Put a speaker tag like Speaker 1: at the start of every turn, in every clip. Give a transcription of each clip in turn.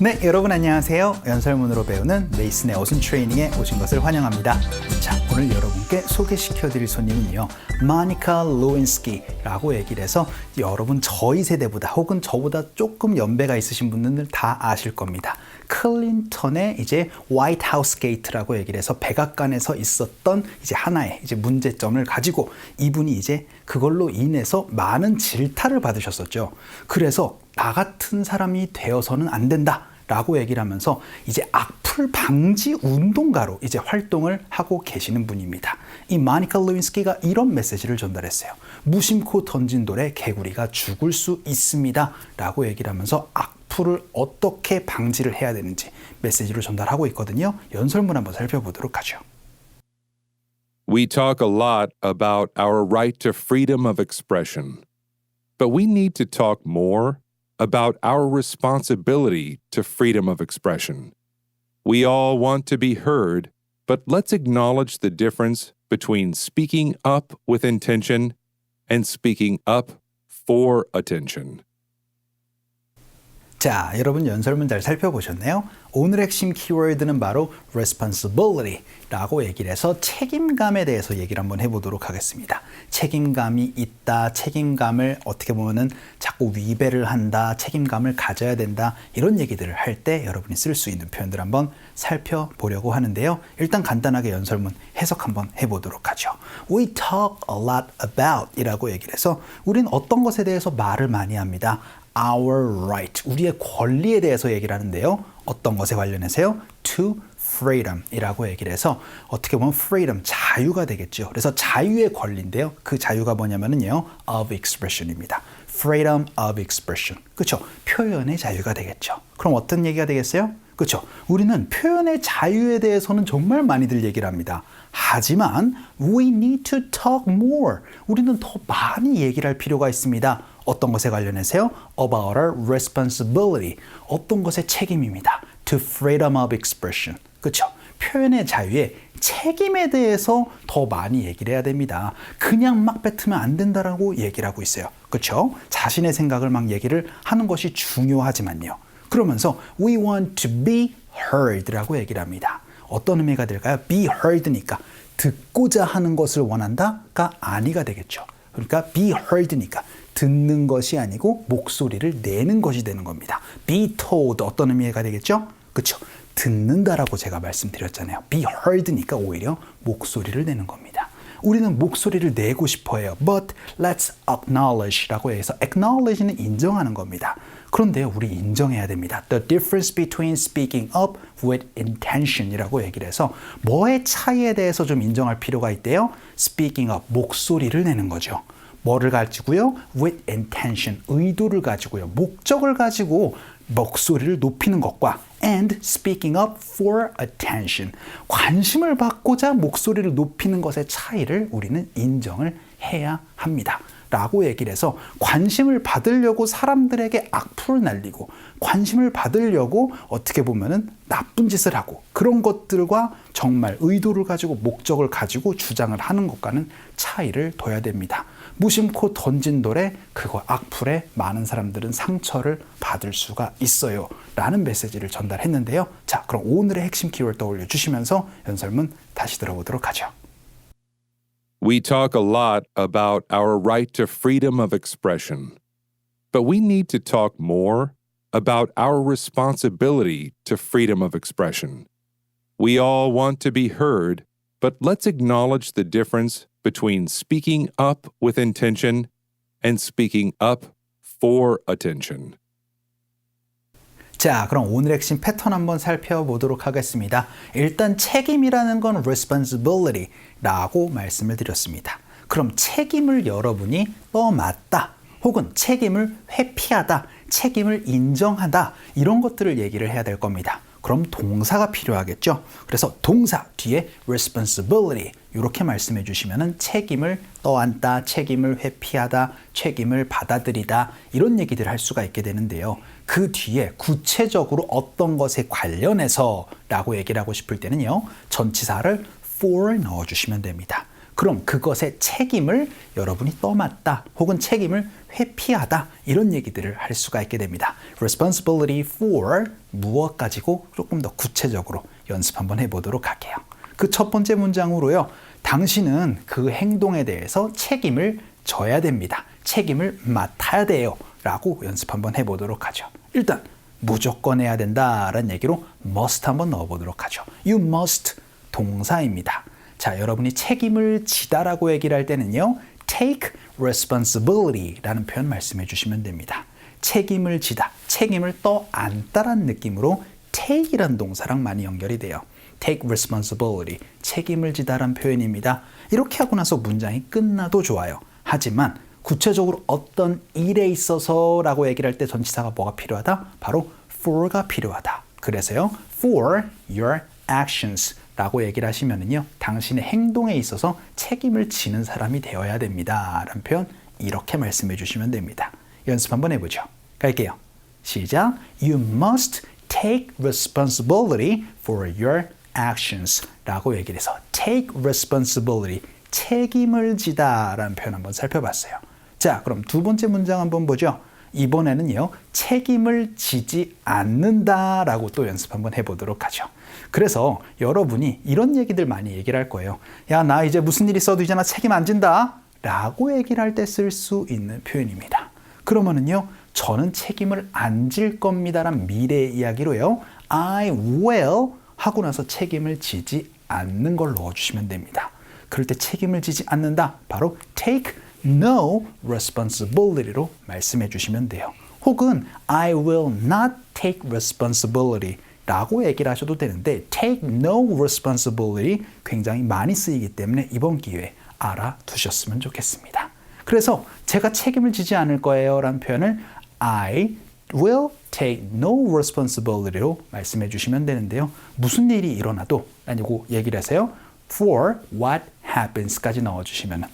Speaker 1: 네, 여러분 안녕하세요. 연설문으로 배우는 메이슨의 어순 트레이닝에 오신 것을 환영합니다. 자, 오늘 여러분께 소개시켜드릴 손님은요, 모니카 루인스키라고 얘기를 해서 여러분 저희 세대보다 혹은 저보다 조금 연배가 있으신 분들 다 아실 겁니다. 클린턴의 이제 화이트 하우스 게이트라고 얘기를 해서 백악관에서 있었던 이제 하나의 이제 문제점을 가지고 이분이 이제 그걸로 인해서 많은 질타를 받으셨었죠. 그래서 나 같은 사람이 되어서는 안 된다 라고 얘기를 하면서 이제 악플 방지 운동가로 이제 활동을 하고 계시는 분입니다. 이 모니카 루인스키가 이런 메시지를 전달했어요. 무심코 던진 돌에 개구리가 죽을 수 있습니다 라고 얘기를 하면서 악플을 어떻게 방지를 해야 되는지 메시지를 전달하고 있거든요. 연설문 한번 살펴보도록 하죠.
Speaker 2: We talk a lot about our right to freedom of expression, but we need to talk more about our responsibility to freedom of expression. We all want to be heard, but let's acknowledge the difference between speaking up with intention and speaking up for attention.
Speaker 1: 자, 여러분 연설문 잘 살펴보셨네요. 오늘 핵심 키워드는 바로 responsibility라고 얘기를 해서 책임감에 대해서 얘기를 한번 해보도록 하겠습니다. 책임감이 있다, 책임감을 어떻게 보면은 자꾸 위배를 한다, 책임감을 가져야 된다, 이런 얘기들을 할 때 여러분이 쓸 수 있는 표현들 한번 살펴보려고 하는데요. 일단 간단하게 연설문 해석 한번 해보도록 하죠. We talk a lot about 이라고 얘기를 해서 우린 어떤 것에 대해서 말을 많이 합니다. Our right, 우리의 권리에 대해서 얘기를 하는데요. 어떤 것에 관련해서요? To freedom 이라고 얘기를 해서 어떻게 보면 freedom, 자유가 되겠죠. 그래서 자유의 권리인데요. 그 자유가 뭐냐면요, of expression입니다. freedom of expression. 그렇죠? 표현의 자유가 되겠죠. 그럼 어떤 얘기가 되겠어요? 그렇죠? 우리는 표현의 자유에 대해서는 정말 많이들 얘기를 합니다. 하지만 we need to talk more. 우리는 더 많이 얘기를 할 필요가 있습니다. 어떤 것에 관련해서요? About our responsibility. 어떤 것의 책임입니다. To freedom of expression. 그렇죠? 표현의 자유의 책임에 대해서 더 많이 얘기를 해야 됩니다. 그냥 막 뱉으면 안 된다라고 얘기를 하고 있어요. 그렇죠? 자신의 생각을 막 얘기를 하는 것이 중요하지만요. 그러면서 we want to be heard라고 얘기를 합니다. 어떤 의미가 될까요? be heard니까 듣고자 하는 것을 원한다가 아니가 되겠죠. 그러니까 be heard니까 듣는 것이 아니고 목소리를 내는 것이 되는 겁니다. be told 어떤 의미가 되겠죠? 그렇죠? 듣는다라고 제가 말씀드렸잖아요. be heard니까 오히려 목소리를 내는 겁니다. 우리는 목소리를 내고 싶어 해요. But let's acknowledge라고 해서 acknowledge는 인정하는 겁니다. 그런데요, 우리 인정해야 됩니다. The difference between speaking up with intention이라고 얘기를 해서 뭐의 차이에 대해서 좀 인정할 필요가 있대요. Speaking up, 목소리를 내는 거죠. 뭐를 가지고요? With intention, 의도를 가지고요. 목적을 가지고 목소리를 높이는 것과 and speaking up for attention, 관심을 받고자 목소리를 높이는 것의 차이를 우리는 인정을 해야 합니다. 라고 얘기를 해서 관심을 받으려고 사람들에게 악플을 날리고 관심을 받으려고 어떻게 보면은 나쁜 짓을 하고 그런 것들과 정말 의도를 가지고 목적을 가지고 주장을 하는 것과는 차이를 둬야 됩니다. 무심코 던진 돌에 그거 악플에 많은 사람들은 상처를 받을 수가 있어요. 라는 메시지를 전달했는데요. 자, 그럼 오늘의 핵심 키워드 떠올려 주시면서 연설문 다시 들어보도록 하죠.
Speaker 2: We talk a lot about our right to freedom of expression, but we need to talk more about our responsibility to freedom of expression. We all want to be heard, but let's acknowledge the difference between speaking up with intention and speaking up for attention.
Speaker 1: 자, 그럼 오늘 핵심 패턴 한번 살펴보도록 하겠습니다. 일단 책임이라는 건 responsibility라고 말씀을 드렸습니다. 그럼 책임을 여러분이 떠맡다 혹은 책임을 회피하다, 책임을 인정하다 이런 것들을 얘기를 해야 될 겁니다. 그럼 동사가 필요하겠죠. 그래서 동사 뒤에 responsibility 이렇게 말씀해 주시면은 책임을 떠안다, 책임을 회피하다, 책임을 받아들이다 이런 얘기들을 할 수가 있게 되는데요. 그 뒤에 구체적으로 어떤 것에 관련해서 라고 얘기를 하고 싶을 때는요. 전치사를 for 넣어주시면 됩니다. 그럼 그것의 책임을 여러분이 떠맡다 혹은 책임을 회피하다 이런 얘기들을 할 수가 있게 됩니다. Responsibility for 무엇 가지고 조금 더 구체적으로 연습 한번 해보도록 할게요. 그 첫 번째 문장으로요. 당신은 그 행동에 대해서 책임을 져야 됩니다. 책임을 맡아야 돼요. 라고 연습 한번 해보도록 하죠. 일단 무조건 해야 된다라는 얘기로 must 한번 넣어보도록 하죠. You must 동사입니다. 자, 여러분이 책임을 지다라고 얘기를 할 때는요. take responsibility라는 표현 말씀해 주시면 됩니다. 책임을 지다, 책임을 떠안다라는 느낌으로 take이라는 동사랑 많이 연결이 돼요. take responsibility, 책임을 지다라는 표현입니다. 이렇게 하고 나서 문장이 끝나도 좋아요. 하지만 구체적으로 어떤 일에 있어서 라고 얘기를 할 때 전치사가 뭐가 필요하다? 바로 for가 필요하다. 그래서요. for your actions 라고 얘기를 하시면은요. 당신의 행동에 있어서 책임을 지는 사람이 되어야 됩니다. 라는 표현 이렇게 말씀해 주시면 됩니다. 연습 한번 해보죠. 갈게요. 시작. You must take responsibility for your actions 라고 얘기를 해서 take responsibility, 책임을 지다 라는 표현 한번 살펴봤어요. 자, 그럼 두 번째 문장 한번 보죠. 이번에는요. 책임을 지지 않는다 라고 또 연습 한번 해보도록 하죠. 그래서 여러분이 이런 얘기들 많이 얘기를 할 거예요. 야, 나 이제 무슨 일 있어도 이제 나 책임 안 진다 라고 얘기를 할 때 쓸 수 있는 표현입니다. 그러면은요. 저는 책임을 안 질 겁니다 라는 미래 이야기로요. I will 하고 나서 책임을 지지 않는 걸 넣어주시면 됩니다. 그럴 때 책임을 지지 않는다. 바로 take no responsibility로 말씀해 주시면 돼요. 혹은 I will not take responsibility 라고 얘기를 하셔도 되는데 take no responsibility 굉장히 많이 쓰이기 때문에 이번 기회에 알아두셨으면 좋겠습니다. 그래서 제가 책임을 지지 않을 거예요 라는 표현을 I will take no responsibility로 말씀해 주시면 되는데요. 무슨 일이 일어나도 아니고 얘기를 하세요. For what happens까지 넣어주시면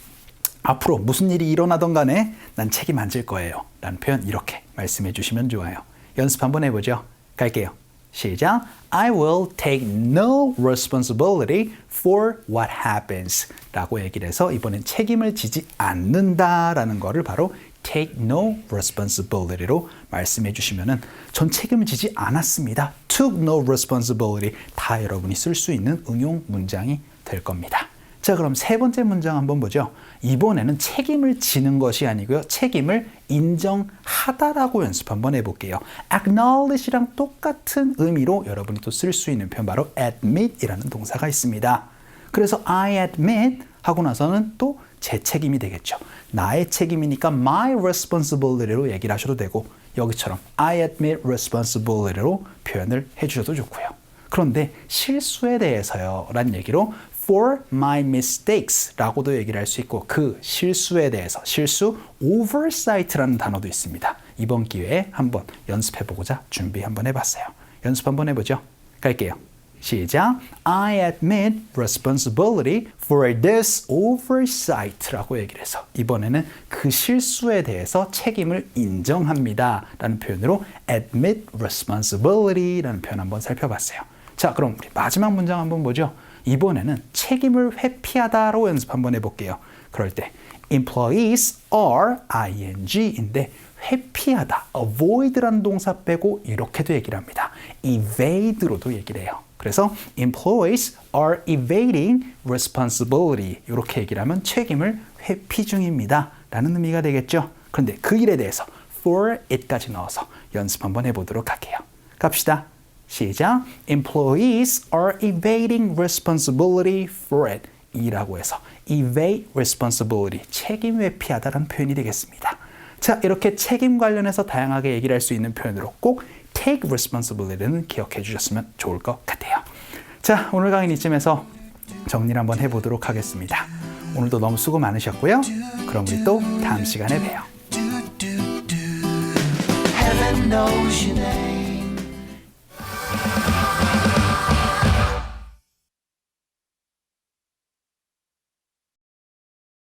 Speaker 1: 앞으로 무슨 일이 일어나던 간에 난 책임 안 질 거예요 라는 표현 이렇게 말씀해 주시면 좋아요. 연습 한번 해보죠. 갈게요. 시작. I will take no responsibility for what happens 라고 얘기를 해서 이번엔 책임을 지지 않는다라는 거를 바로 take no responsibility로 말씀해 주시면은 전 책임을 지지 않았습니다. took no responsibility 다 여러분이 쓸 수 있는 응용 문장이 될 겁니다. 자, 그럼 세 번째 문장 한번 보죠. 이번에는 책임을 지는 것이 아니고요. 책임을 인정하다라고 연습 한번 해볼게요. acknowledge랑 똑같은 의미로 여러분이 또 쓸 수 있는 표현 바로 admit이라는 동사가 있습니다. 그래서 I admit 하고 나서는 또 제 책임이 되겠죠. 나의 책임이니까 my responsibility로 얘기를 하셔도 되고 여기처럼 I admit responsibility로 표현을 해주셔도 좋고요. 그런데 실수에 대해서요 라는 얘기로 for my mistakes 라고도 얘기를 할 수 있고 그 실수에 대해서 실수 oversight라는 단어도 있습니다. 이번 기회에 한번 연습해보고자 준비 한번 해봤어요. 연습 한번 해보죠. 갈게요. 시작. I admit responsibility for this oversight 라고 얘기를 해서 이번에는 그 실수에 대해서 책임을 인정합니다 라는 표현으로 admit responsibility 라는 표현 한번 살펴봤어요. 자, 그럼 우리 마지막 문장 한번 보죠. 이번에는 책임을 회피하다로 연습 한번 해볼게요. 그럴 때 employees are ing인데 회피하다, avoid라는 동사 빼고 이렇게도 얘기를 합니다. evade로도 얘기를 해요. 그래서 employees are evading responsibility 이렇게 얘기를 하면 책임을 회피 중입니다 라는 의미가 되겠죠. 그런데 그 일에 대해서 for it까지 넣어서 연습 한번 해보도록 할게요. 갑시다. 시작. Employees are evading responsibility for it. 이라고 해서 evade responsibility, 책임 회피하다라는 표현이 되겠습니다. 자, 이렇게 책임 관련해서 다양하게 얘기를 할 수 있는 표현으로 꼭 take responsibility는 기억해 주셨으면 좋을 것 같아요. 자, 오늘 강의는 이쯤에서 정리를 한번 해보도록 하겠습니다. 오늘도 너무 수고 많으셨고요. 그럼 우리 또 다음 시간에 봬요.